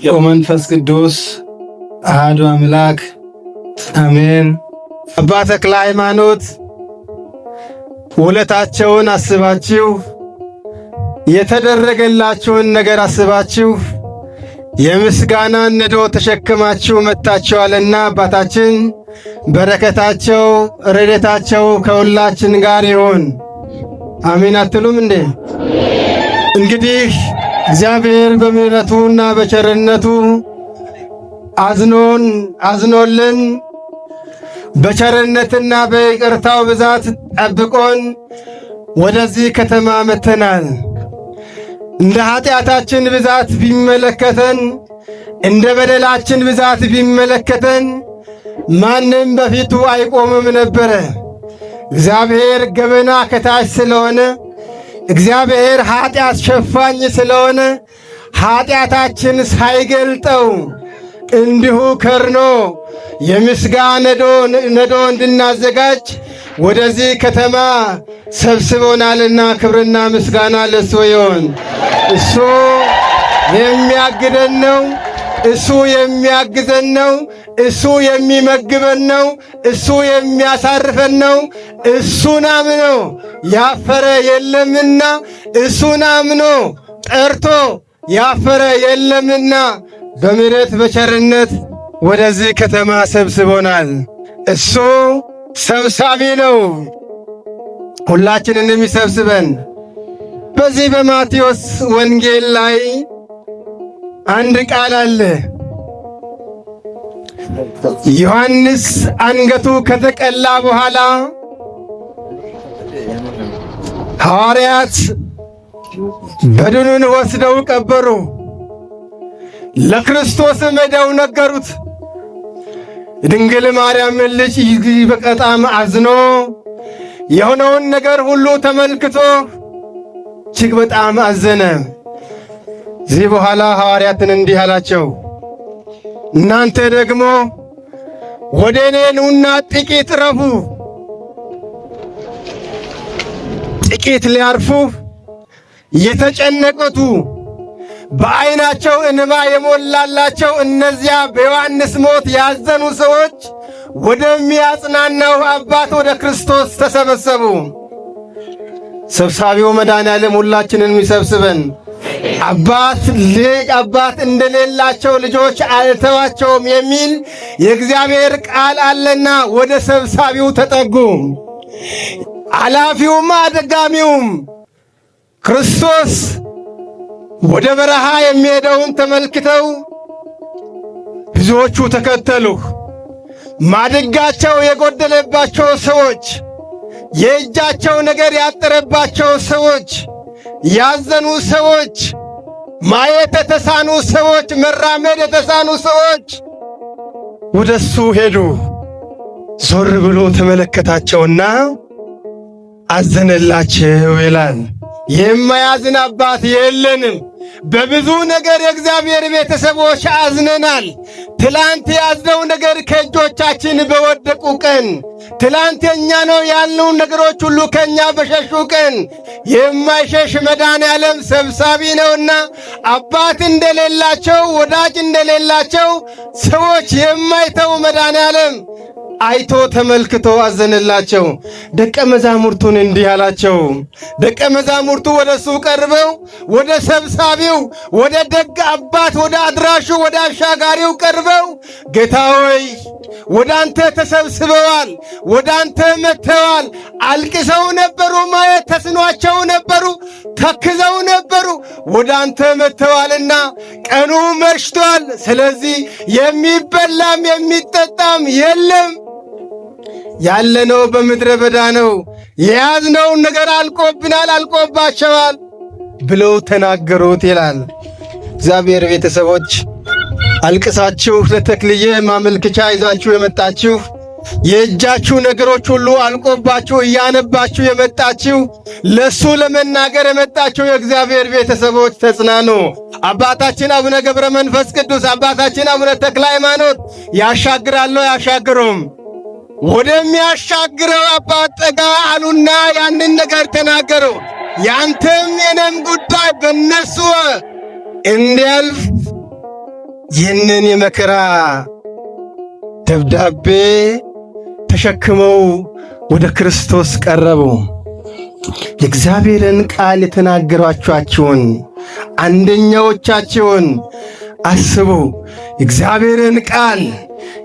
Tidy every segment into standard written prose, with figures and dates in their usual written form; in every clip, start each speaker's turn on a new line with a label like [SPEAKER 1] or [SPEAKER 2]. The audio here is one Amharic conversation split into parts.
[SPEAKER 1] ወመንፈስ ቅዱስ አሐዱ አምላክ አሜን። አባ ተክለ ሃይማኖት ውለታቸውን አስባችሁ የተደረገላችሁን ነገር አስባችሁ የምስጋናን ነዶ ተሸክማችሁ መጥታችኋልና አባታችን በረከታቸው ረድኤታቸው ከሁላችን ጋር ይሁን። አሜን አትሉም እንዴ? እንግዲህ እግዚአብሔር በምሕረቱና በቸርነቱ አዝኖልን በቸርነትና በይቅርታው ብዛት ጠብቆን ወደዚህ ከተማ መተናል። እንደ ኃጢአታችን ብዛት ቢመለከተን፣ እንደ በደላችን ብዛት ቢመለከተን ማንም በፊቱ አይቆምም ነበረ። እግዚአብሔር ገበና ከታች ስለሆነ፣ እግዚአብሔር ኃጢአት ሸፋኝ ስለሆነ ኃጢአታችን ሳይገልጠው እንዲሁ ከርኖ የምስጋና ነዶ እንድናዘጋጅ ወደዚህ ከተማ ሰብስቦናልና ክብርና ምስጋና ለእሱ ይሁን። እሱ የሚያግደን ነው። እሱ የሚያግዘን ነው። እሱ የሚመግበን ነው። እሱ የሚያሳርፈን ነው። እሱን አምኖ ያፈረ የለምና እሱን አምኖ ጠርቶ ያፈረ የለምና በምሕረት በቸርነት ወደዚህ ከተማ ሰብስቦናል። እሱ ሰብሳቢ ነው፣ ሁላችንን የሚሰብስበን። በዚህ በማቴዎስ ወንጌል ላይ አንድ ቃል አለ። ዮሐንስ አንገቱ ከተቀላ በኋላ ሐዋርያት በድኑን ወስደው ቀበሩ። ለክርስቶስም ሄደው ነገሩት። ድንግል ማርያም ልጅ በጣም አዝኖ የሆነውን ነገር ሁሉ ተመልክቶ እጅግ በጣም አዘነ። እዚህ በኋላ ሐዋርያትን እንዲህ አላቸው፣ እናንተ ደግሞ ወደ እኔ ኑና ጥቂት ረፉ። ጥቂት ሊያርፉ የተጨነቁቱ በዓይናቸው እንባ የሞላላቸው እነዚያ በዮሐንስ ሞት ያዘኑ ሰዎች ወደሚያጽናናው አባት ወደ ክርስቶስ ተሰበሰቡ። ሰብሳቢው መድኃኔዓለም ሁላችንን የሚሰብስበን አባት እንደሌላቸው ልጆች አልተዋቸውም የሚል የእግዚአብሔር ቃል አለና ወደ ሰብሳቢው ተጠጉ። አላፊውም አደጋሚውም ክርስቶስ ወደ በረሃ የሚሄደውን ተመልክተው ብዙዎቹ ተከተሉ። ማድጋቸው የጎደለባቸው ሰዎች፣ የእጃቸው ነገር ያጠረባቸው ሰዎች፣ ያዘኑ ሰዎች፣ ማየት የተሳኑ ሰዎች፣ መራመድ የተሳኑ ሰዎች ወደሱ ሄዱ። ዞር ብሎ ተመለከታቸውና አዘነላቸው ይላል። የማያዝን አባት የለንም። በብዙ ነገር የእግዚአብሔር ቤተሰቦች አዝነናል። ትላንት ያዝነው ነገር ከእጆቻችን በወደቁ ቀን፣ ትላንት የኛ ነው ያልነውን ነገሮች ሁሉ ከኛ በሸሹ ቀን የማይሸሽ መድኃኔዓለም ሰብሳቢ ነውና አባት እንደሌላቸው ወዳጅ እንደሌላቸው ሰዎች የማይተው መድኃኔዓለም አይቶ ተመልክቶ አዘነላቸው። ደቀ መዛሙርቱን እንዲህ አላቸው። ደቀ መዛሙርቱ ወደሱ ቀርበው ወደ ሰብሳቢው ወደ ደግ አባት ወደ አድራሹ ወደ አሻጋሪው ቀርበው ጌታ ሆይ ወደ አንተ ተሰብስበዋል፣ ወደ አንተ መጥተዋል። አልቅሰው ነበሩ፣ ማየት ተስኗቸው ነበሩ፣ ተክዘው ነበሩ። ወደ አንተ መጥተዋልና ቀኑ መሽቷል። ስለዚህ የሚበላም የሚጠጣም የለም። ያለነው በምድረ በዳ ነው። የያዝነውን ነገር አልቆብናል፣ አልቆባቸዋል ብለው ተናገሩት ይላል። እግዚአብሔር ቤተሰቦች አልቅሳችሁ ለተክልዬ ማመልከቻ ይዛችሁ የመጣችሁ የእጃችሁ ነገሮች ሁሉ አልቆባችሁ እያነባችሁ የመጣችሁ ለሱ ለመናገር የመጣችሁ የእግዚአብሔር ቤተሰቦች ተጽናኑ። አባታችን አቡነ ገብረ መንፈስ ቅዱስ፣ አባታችን አቡነ ተክለ ሃይማኖት ያሻግራሉ ያሻግሩም። ወደሚያሻግረው አባት ጠጋ አሉና ያንን ነገር ተናገሩ። ያንተም የኔም ጉዳይ በነሱ እንዲያልፍ ይህንን የመከራ ደብዳቤ ተሸክመው ወደ ክርስቶስ ቀረቡ። የእግዚአብሔርን ቃል የተናገሯቸውን አንደኛዎቻቸውን አስቡ። የእግዚአብሔርን ቃል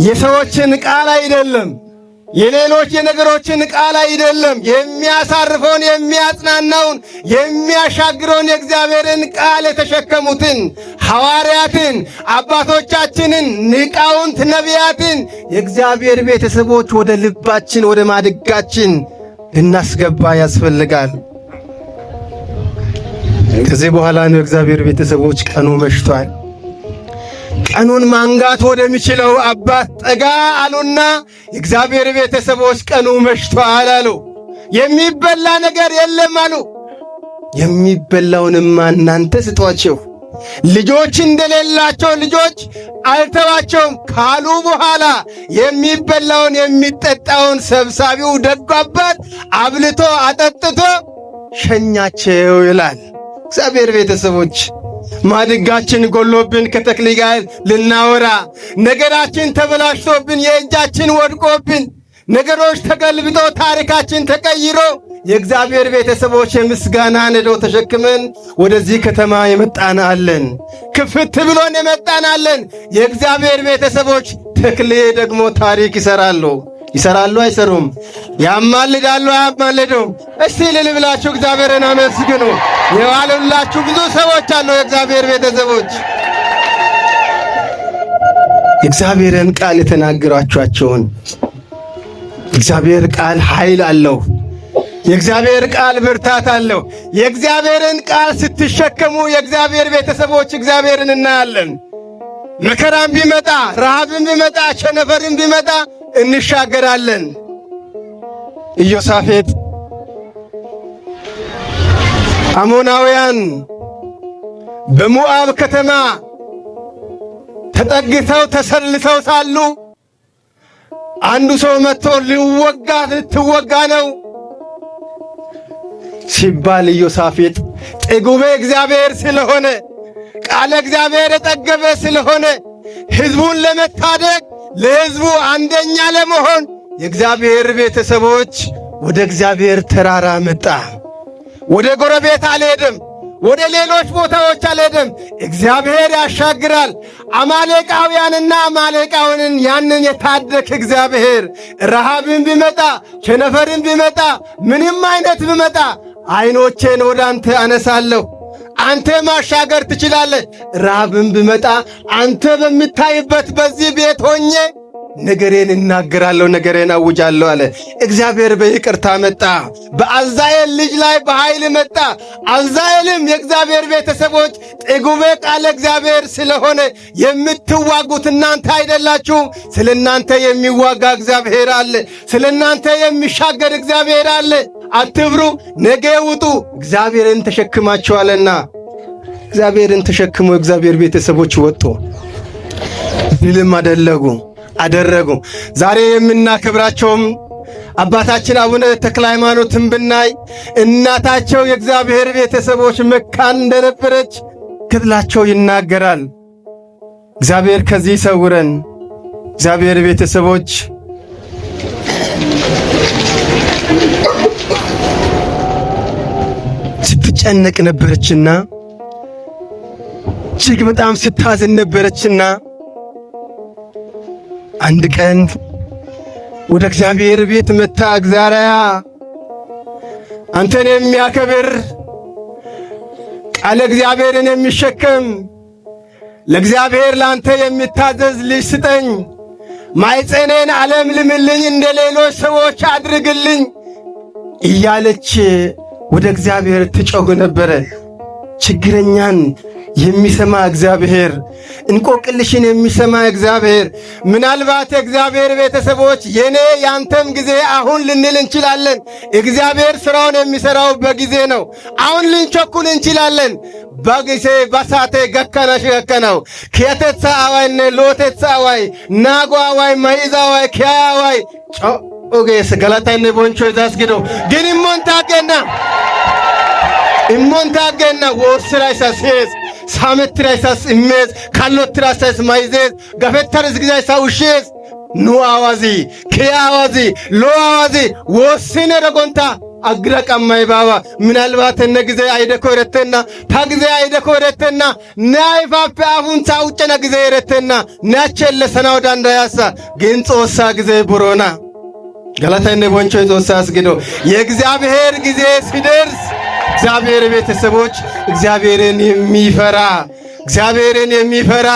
[SPEAKER 1] የሰዎችን ቃል አይደለም፣ የሌሎች የነገሮችን ቃል አይደለም፣ የሚያሳርፈውን፣ የሚያጽናናውን፣ የሚያሻግረውን የእግዚአብሔርን ቃል የተሸከሙትን ሐዋርያትን፣ አባቶቻችንን፣ ሊቃውንት፣ ነቢያትን የእግዚአብሔር ቤተሰቦች ወደ ልባችን፣ ወደ ማድጋችን ልናስገባ ያስፈልጋል። ከዚህ በኋላ ነው የእግዚአብሔር ቤተሰቦች ቀኑ መሽቷል። ቀኑን ማንጋት ወደሚችለው አባት ጠጋ አሉና የእግዚአብሔር ቤተሰቦች ቀኑ መሽቷል አሉ። የሚበላ ነገር የለም አሉ። የሚበላውንማ እናንተ ስጧቸው፣ ልጆች እንደሌላቸው ልጆች አልተዋቸውም ካሉ በኋላ የሚበላውን የሚጠጣውን ሰብሳቢው ደጉ አባት አብልቶ አጠጥቶ ሸኛቸው ይላል። እግዚአብሔር ቤተሰቦች ማድጋችን ጎሎብን ከተክሊ ጋር ልናወራ፣ ነገራችን ተበላሽቶብን የእጃችን ወድቆብን፣ ነገሮች ተገልብጦ ታሪካችን ተቀይሮ የእግዚአብሔር ቤተሰቦች የምስጋና ነዶ ተሸክመን ወደዚህ ከተማ የመጣን አለን። ክፍት ብሎን የመጣን አለን። የእግዚአብሔር ቤተሰቦች ተክሌ ደግሞ ታሪክ ይሰራሉ። አይሰሩም? ያማልዳሉ አያማልዱም? እስቲ እልል ብላችሁ እግዚአብሔርን አመስግኑ። የዋሉላችሁ ብዙ ሰዎች አሉ። የእግዚአብሔር ቤተሰቦች የእግዚአብሔርን ቃል የተናገሯቸውን እግዚአብሔር ቃል ኃይል አለው። የእግዚአብሔር ቃል ብርታት አለው። የእግዚአብሔርን ቃል ስትሸከሙ የእግዚአብሔር ቤተሰቦች እግዚአብሔርን እናያለን። መከራም ቢመጣ፣ ረሃብም ቢመጣ፣ ቸነፈርም ቢመጣ እንሻገራለን። ኢዮሳፌጥ አሞናውያን በሞዓብ ከተማ ተጠግተው ተሰልሰው ሳሉ አንዱ ሰው መጥቶ ልትወጋ ነው ሲባል ኢዮሳፌጥ ጥጉቤ እግዚአብሔር ስለሆነ ቃለ እግዚአብሔር የጠገበ ስለሆነ ሕዝቡን ለመታደግ ለሕዝቡ አንደኛ ለመሆን የእግዚአብሔር ቤተሰቦች ወደ እግዚአብሔር ተራራ መጣ። ወደ ጎረቤት አልሄድም፣ ወደ ሌሎች ቦታዎች አልሄድም። እግዚአብሔር ያሻግራል። አማሌቃውያንና አማሌቃውያንን ያንን የታደክ እግዚአብሔር ረሃብን ቢመጣ፣ ቸነፈርን ቢመጣ፣ ምንም አይነት ቢመጣ ዓይኖቼን ወደ አንተ አነሳለሁ። አንተ ማሻገር ትችላለህ። ረሃብን ቢመጣ አንተ በምታይበት በዚህ ቤት ሆኜ ነገሬን እናገራለሁ፣ ነገሬን አውጃለሁ አለ። እግዚአብሔር በይቅርታ መጣ። በአዛኤል ልጅ ላይ በኃይል መጣ። አዛኤልም የእግዚአብሔር ቤተሰቦች ጥጉቤ ቃለ እግዚአብሔር ስለሆነ የምትዋጉት እናንተ አይደላችሁም። ስለ እናንተ የሚዋጋ እግዚአብሔር አለ። ስለ እናንተ የሚሻገር እግዚአብሔር አለ። አትብሩ፣ ነገ ውጡ፣ እግዚአብሔርን ተሸክማችኋልና። እግዚአብሔርን ተሸክሞ እግዚአብሔር ቤተሰቦች ወጡ፣ ድልም አደረጉ። ዛሬ የምናከብራቸውም አባታችን አቡነ ተክለ ሃይማኖትን ብናይ እናታቸው የእግዚአብሔር ቤተሰቦች መካን እንደነበረች ገድላቸው ይናገራል። እግዚአብሔር ከዚህ ይሰውረን። እግዚአብሔር ቤተሰቦች ስትጨነቅ ነበረችና እጅግ በጣም ስታዝን ነበረችና አንድ ቀን ወደ እግዚአብሔር ቤት መታ እግዚአርያ አንተን የሚያከብር ቃለ እግዚአብሔርን የሚሸከም ለእግዚአብሔር ላንተ የሚታዘዝ ልጅ ስጠኝ፣ ማይጸኔን ዓለም ልምልኝ፣ እንደ ሌሎች ሰዎች አድርግልኝ እያለች ወደ እግዚአብሔር ትጮህ ነበረ። ችግረኛን የሚሰማ እግዚአብሔር፣ እንቆቅልሽን የሚሰማ እግዚአብሔር። ምናልባት የእግዚአብሔር ቤተሰቦች የኔ ያንተም ጊዜ አሁን ልንል እንችላለን። እግዚአብሔር ሥራውን የሚሠራው በጊዜ ነው። አሁን ልንቸኩል እንችላለን። በጊዜ በሳቴ ገከናሽ ገከናው ከየተት ሰዓዋይነ ሎቴት ሰዓዋይ ናጓዋይ ማይዛዋይ ከያዋይ ኦጌስ ገላታይነ ቦንቾ ዛስግዶ ግን እሞንታገና ወስራይሳ ሴስ ሳመትራይሳስ እሜዝ ካሎትራሳስ ማይዜዝ ጋፈተርስ ግዛይሳ ውሼስ ኑ አዋዚ ከአዋዚ ሎአዋዚ ወስነ ረጎንታ አግረቀማይ ባባ ምናልባት እነ ጊዜ አይደኮ ረተና ታግዜ አይደኮ ረተና ናይፋፍ አፉንታ ውጨና ጊዜ ረተና ናቸለ ሰናው ዳንዳያሳ ግን ጾሳ ጊዜ ቡሮና ገላታይነ ቦንቾ ጾሳ አስግዶ የእግዚአብሔር ጊዜ ሲደርስ እግዚአብሔር ቤተሰቦች እግዚአብሔርን የሚፈራ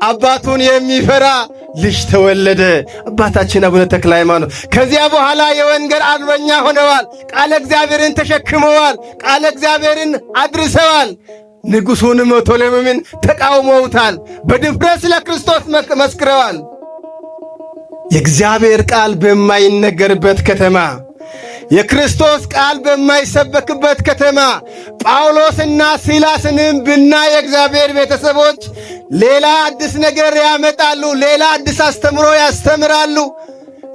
[SPEAKER 1] አባቱን የሚፈራ ልጅ ተወለደ። አባታችን አቡነ ተክለ ሃይማኖት ከዚያ በኋላ የወንጌል አርበኛ ሆነዋል። ቃለ እግዚአብሔርን ተሸክመዋል። ቃለ እግዚአብሔርን አድርሰዋል። ንጉሡን ቶሌምምን ተቃውመውታል። በድፍረት ለክርስቶስ መስክረዋል። የእግዚአብሔር ቃል በማይነገርበት ከተማ፣ የክርስቶስ ቃል በማይሰበክበት ከተማ ጳውሎስና ሲላስንም ብናይ የእግዚአብሔር ቤተሰቦች ሌላ አዲስ ነገር ያመጣሉ። ሌላ አዲስ አስተምሮ ያስተምራሉ።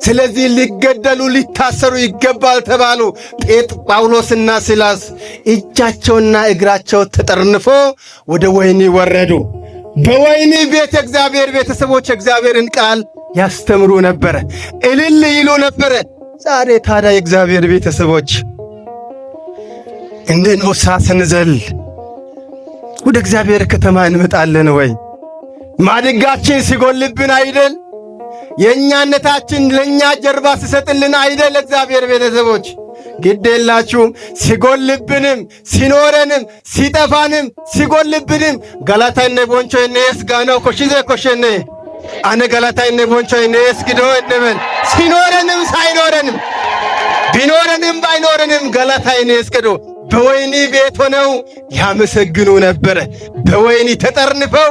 [SPEAKER 1] ስለዚህ ሊገደሉ ሊታሰሩ ይገባል ተባሉ። ጳውሎስና ሲላስ እጃቸውና እግራቸው ተጠርንፎ ወደ ወህኒ ወረዱ። በወህኒ ቤት የእግዚአብሔር ቤተሰቦች የእግዚአብሔርን ቃል ያስተምሩ ነበረ፣ እልል ይሉ ነበረ። ዛሬ ታዲያ የእግዚአብሔር ቤተሰቦች እንደ ኖሳ ስንዘል ወደ እግዚአብሔር ከተማ እንመጣለን ወይ? ማድጋችን ሲጎልብን አይደል? የእኛነታችን ለእኛ ጀርባ ሲሰጥልን አይደል? እግዚአብሔር ቤተሰቦች ግድ የላችሁም። ሲጎልብንም ሲኖረንም ሲጠፋንም ሲጎልብንም ገላታይነ ቦንቾ እኔስ ጋናው ኮሽዜ ኮሸኔ አነ ገላታይነ ቦንቾ እኔስ ግዶ እንበል። ሲኖረንም ሳይኖረንም ቢኖረንም ባይኖረንም ገላታይነ እስከዶ በወይኒ ቤት ሆነው ያመሰግኑ ነበረ። በወይኒ ተጠርንፈው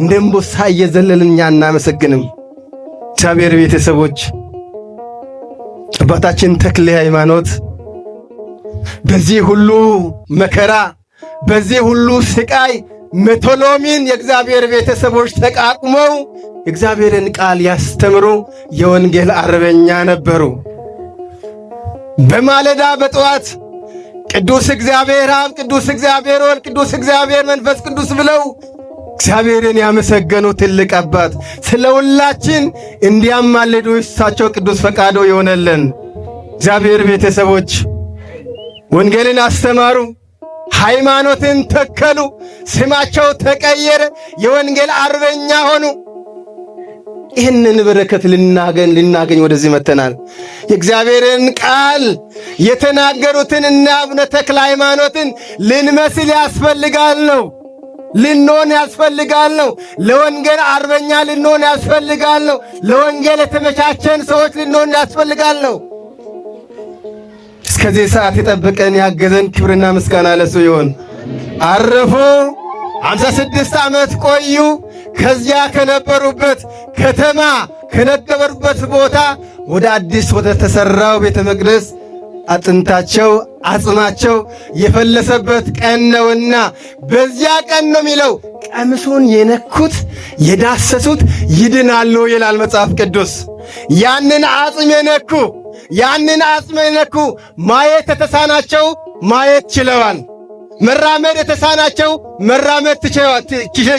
[SPEAKER 1] እንደምቦሳ እየዘለልን እኛ እናመሰግንም። እግዚአብሔር ቤተሰቦች አባታችን ተክለ ሃይማኖት በዚህ ሁሉ መከራ በዚህ ሁሉ ስቃይ መቶሎሚን የእግዚአብሔር ቤተሰቦች ተቃቁመው የእግዚአብሔርን ቃል ያስተምሩ የወንጌል አርበኛ ነበሩ። በማለዳ በጠዋት ቅዱስ እግዚአብሔር አብ፣ ቅዱስ እግዚአብሔር ወልድ፣ ቅዱስ እግዚአብሔር መንፈስ ቅዱስ ብለው እግዚአብሔርን ያመሰገኑ ትልቅ አባት ስለ ሁላችን እንዲያማልዱ እሳቸው ቅዱስ ፈቃዶ ይሆነልን። እግዚአብሔር ቤተሰቦች ወንጌልን አስተማሩ፣ ሃይማኖትን ተከሉ፣ ስማቸው ተቀየረ፣ የወንጌል አርበኛ ሆኑ። ይህንን በረከት ልናገኝ ወደዚህ መተናል። የእግዚአብሔርን ቃል የተናገሩትን እና አቡነ ተክለ ሃይማኖትን ልንመስል ያስፈልጋል ነው ልንሆን ያስፈልጋል ነው። ለወንጌል አርበኛ ልንሆን ያስፈልጋል ነው። ለወንጌል የተመቻቸን ሰዎች ልንሆን ያስፈልጋል ነው። እስከዚህ ሰዓት የጠበቀን ያገዘን ክብርና ምስጋና ለሱ ይሁን። አረፉ። 56 ዓመት ቆዩ። ከዚያ ከነበሩበት ከተማ ከነበሩበት ቦታ ወደ አዲስ ወደ ተሰራው ቤተ መቅደስ አጥንታቸው አጽማቸው የፈለሰበት ቀን ነውና በዚያ ቀን ነው የሚለው ቀምሱን የነኩት የዳሰሱት ይድናሉ ይላል መጽሐፍ ቅዱስ። ያንን አጽም የነኩ ማየት የተሳናቸው ማየት ችለዋል። መራመድ የተሳናቸው መራመድ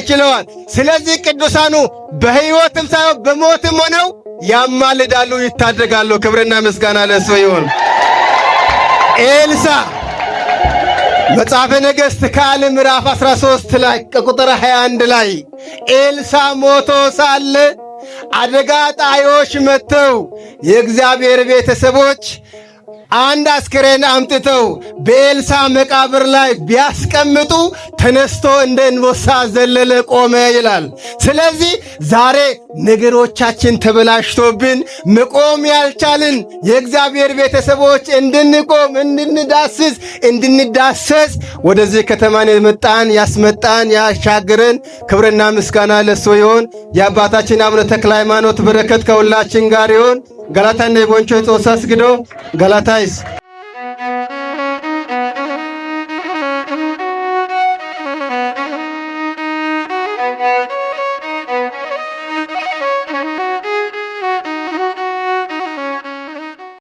[SPEAKER 1] ችለዋል። ስለዚህ ቅዱሳኑ በሕይወትም ሳይሆን በሞትም ሆነው ያማልዳሉ፣ ይታደጋሉ። ክብርና ምስጋና ለእሱ ይሁን። ኤልሳ መጽሐፈ ነገሥት ካልዕ ምዕራፍ 13 ላይ ከቁጥር 21 ላይ ኤልሳ ሞቶ ሳለ አደጋ ጣዮች መጥተው የእግዚአብሔር ቤተሰቦች አንድ አስክሬን አምጥተው በኤልሳ መቃብር ላይ ቢያስቀምጡ ተነስቶ እንደ እንቦሳ ዘለለ ቆመ ይላል። ስለዚህ ዛሬ ነገሮቻችን ተበላሽቶብን መቆም ያልቻልን የእግዚአብሔር ቤተሰቦች እንድንቆም እንድንዳሰስ ወደዚህ ከተማን ያስመጣን ያሻገረን ክብርና ምስጋና ለሱ ይሁን። የአባታችን አቡነ ተክለ ሃይማኖት በረከት ከሁላችን ጋር ይሁን። ገላታና የቦንቾ ጾሳስ ግዶ ገላታይስ